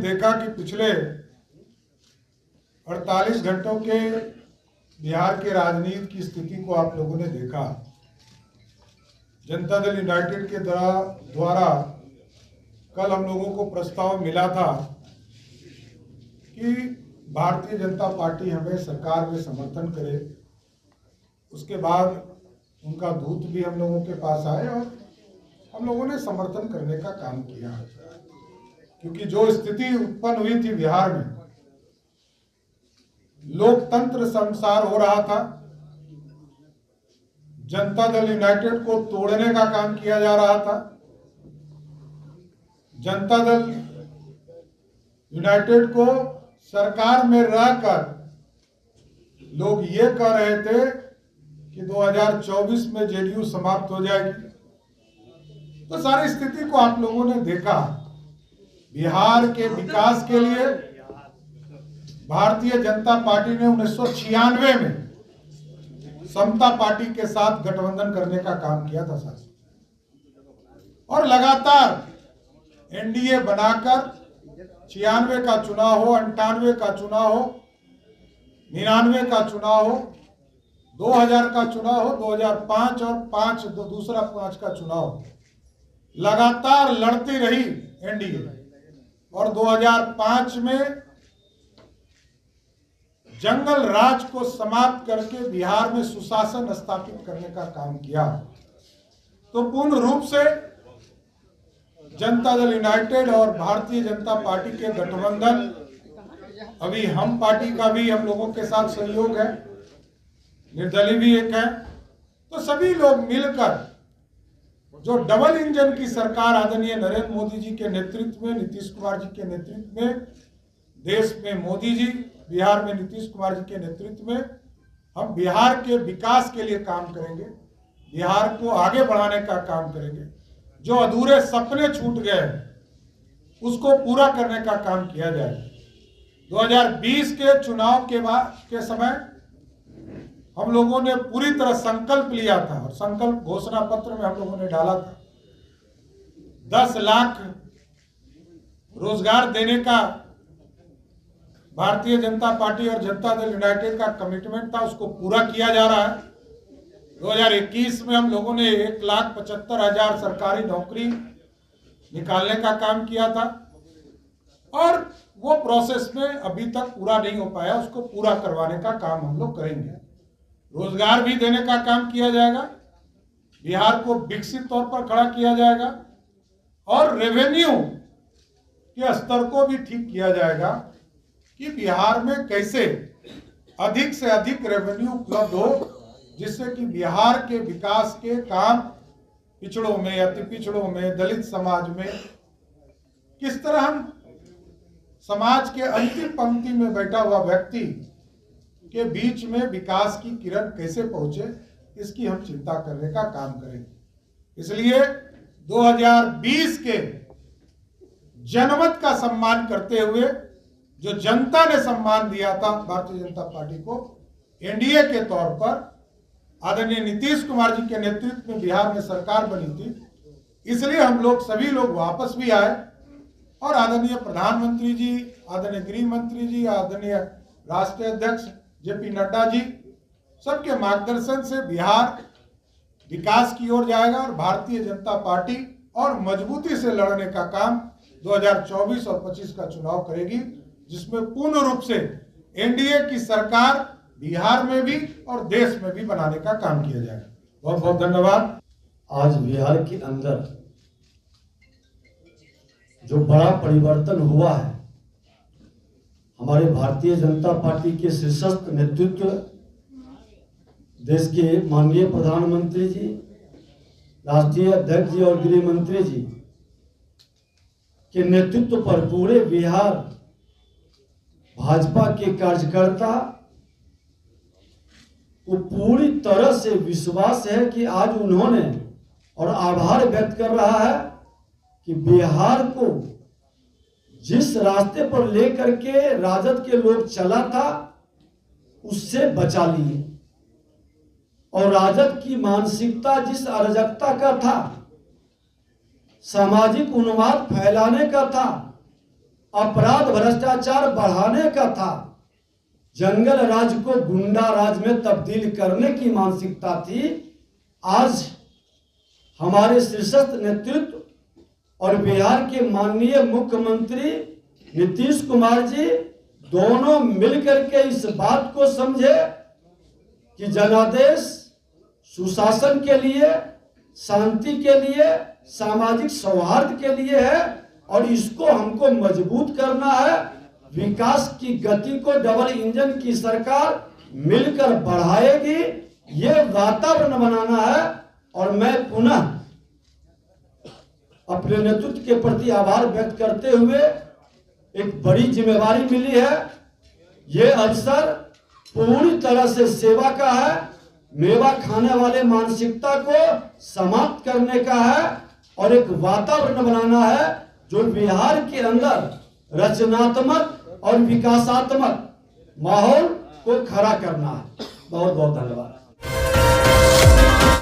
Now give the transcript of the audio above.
देखा कि पिछले 48 घंटों के बिहार के राजनीति की स्थिति को आप लोगों ने देखा। जनता दल यूनाइटेड के द्वारा कल हम लोगों को प्रस्ताव मिला था कि भारतीय जनता पार्टी हमें सरकार में समर्थन करे। उसके बाद उनका दूत भी हम लोगों के पास आए और हम लोगों ने समर्थन करने का काम किया, क्योंकि जो स्थिति उत्पन्न हुई थी बिहार में, लोकतंत्र शर्मसार हो रहा था। जनता दल यूनाइटेड को तोड़ने का काम किया जा रहा था। जनता दल यूनाइटेड को सरकार में रहकर लोग ये कह रहे थे कि 2024 में जेडीयू समाप्त हो जाएगी। तो सारी स्थिति को आप लोगों ने देखा। बिहार के विकास के लिए भारतीय जनता पार्टी ने 1996 में समता पार्टी के साथ गठबंधन करने का काम किया था साथ, और लगातार एनडीए बनाकर 96 का चुनाव हो, 98 का चुनाव हो, 99 का चुनाव हो, 2000 का चुनाव हो, 2005 और दूसरा 5 का चुनाव, लगातार लड़ती रही एनडीए। और 2005 में जंगल राज को समाप्त करके बिहार में सुशासन स्थापित करने का काम किया। तो पूर्ण रूप से जनता दल यूनाइटेड और भारतीय जनता पार्टी के गठबंधन, अभी हम पार्टी का भी हम लोगों के साथ सहयोग है, निर्दलीय भी एक है। तो सभी लोग मिलकर जो डबल इंजन की सरकार आदरणीय नरेंद्र मोदी जी के नेतृत्व में, नीतीश कुमार जी के नेतृत्व में, देश में मोदी जी, बिहार में नीतीश कुमार जी के नेतृत्व में हम बिहार के विकास के लिए काम करेंगे, बिहार को आगे बढ़ाने का काम करेंगे। जो अधूरे सपने छूट गए उसको पूरा करने का काम किया जाए। 2020 के चुनाव के समय हम लोगों ने पूरी तरह संकल्प लिया था और संकल्प घोषणा पत्र में हम लोगों ने डाला था 10 लाख रोजगार देने का भारतीय जनता पार्टी और जनता दल यूनाइटेड का कमिटमेंट था, उसको पूरा किया जा रहा है। 2021 में हम लोगों ने 1,75,000 सरकारी नौकरी निकालने का काम किया था और वो प्रोसेस में अभी तक पूरा नहीं हो पाया, उसको पूरा करवाने का काम हम लोग करेंगे। रोजगार भी देने का काम किया जाएगा, बिहार को विकसित तौर पर खड़ा किया जाएगा और रेवेन्यू के स्तर को भी ठीक किया जाएगा कि बिहार में कैसे अधिक से अधिक रेवेन्यू उपलब्ध हो, जिससे कि बिहार के विकास के काम पिछड़ों में, अति पिछड़ों में, दलित समाज में किस तरह हम समाज के अंतिम पंक्ति में बैठा हुआ व्यक्ति के बीच में विकास की किरण कैसे पहुंचे, इसकी हम चिंता करने का काम करेंगे। इसलिए 2020 के जनमत का सम्मान करते हुए जो जनता ने सम्मान दिया था भारतीय जनता पार्टी को एनडीए के तौर पर, आदरणीय नीतीश कुमार जी के नेतृत्व में बिहार में सरकार बनी थी, इसलिए हम लोग सभी लोग वापस भी आए और आदरणीय प्रधानमंत्री जी, आदरणीय गृह मंत्री जी, आदरणीय राष्ट्रीय अध्यक्ष जेपी नड्डा जी, सबके मार्गदर्शन से बिहार विकास की ओर जाएगा और भारतीय जनता पार्टी और मजबूती से लड़ने का काम 2024 और 25 का चुनाव करेगी, जिसमें पूर्ण रूप से एनडीए की सरकार बिहार में भी और देश में भी बनाने का काम किया जाएगा। बहुत बहुत धन्यवाद। आज बिहार के अंदर जो बड़ा परिवर्तन हुआ है, हमारे भारतीय जनता पार्टी के शीर्षस्थ नेतृत्व, देश के माननीय प्रधानमंत्री जी, राष्ट्रीय अध्यक्ष जी और गृह मंत्री जी के नेतृत्व पर पूरे बिहार भाजपा के कार्यकर्ता को पूरी तरह से विश्वास है कि आज उन्होंने और आभार व्यक्त कर रहा है कि बिहार को जिस रास्ते पर लेकर के राजद के लोग चला था उससे बचा लिए, और राजद की मानसिकता जिस अराजकता का था, सामाजिक उन्माद फैलाने का था, अपराध भ्रष्टाचार बढ़ाने का था, जंगल राज को गुंडा राज में तब्दील करने की मानसिकता थी। आज हमारे शीर्षस्थ नेतृत्व और बिहार के माननीय मुख्यमंत्री नीतीश कुमार जी दोनों मिलकर के इस बात को समझे कि जनादेश सुशासन के लिए, शांति के लिए, सामाजिक सौहार्द के लिए है और इसको हमको मजबूत करना है। विकास की गति को डबल इंजन की सरकार मिलकर बढ़ाएगी, ये वातावरण बनाना है। और मैं पुनः अपने नेतृत्व के प्रति आभार व्यक्त करते हुए, एक बड़ी जिम्मेवारी मिली है, ये अवसर पूरी तरह से सेवा का है, मेवा खाने वाले मानसिकता को समाप्त करने का है और एक वातावरण बनाना है जो बिहार के अंदर रचनात्मक और विकासात्मक माहौल को खड़ा करना है। बहुत बहुत धन्यवाद।